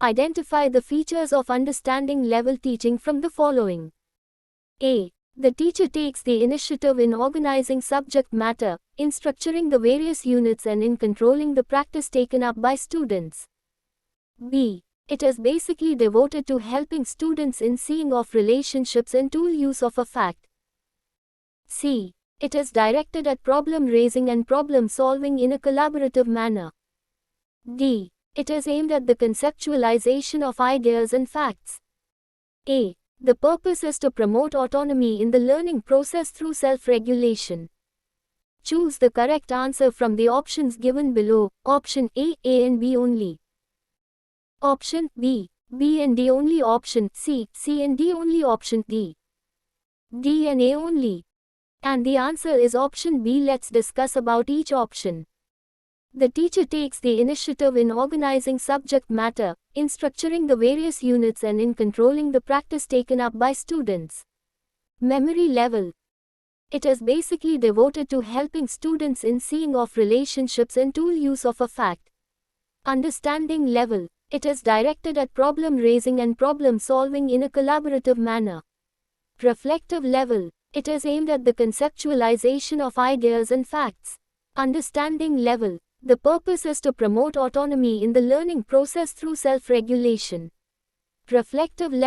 Identify the features of understanding level teaching from the following. A. The teacher takes the initiative in organizing subject matter, in structuring the various units and in controlling the practice taken up by students. B. It is basically devoted to helping students in seeing of relationships and tool use of a fact. C. It is directed at problem raising and problem solving in a collaborative manner. D. It is aimed at the conceptualization of ideas and facts. A. The purpose is to promote autonomy in the learning process through self-regulation. Choose the correct answer from the options given below. Option A and B only. Option B and D only. Option C and D only. Option D and A only. And the answer is option B. Let's discuss about each option. The teacher takes the initiative in organizing subject matter, in structuring the various units and in controlling the practice taken up by students. Memory level. It is basically devoted to helping students in seeing of relationships and tool use of a fact. Understanding level. It is directed at problem raising and problem solving in a collaborative manner. Reflective level. It is aimed at the conceptualization of ideas and facts. Understanding level. The purpose is to promote autonomy in the learning process through self-regulation. Reflective level.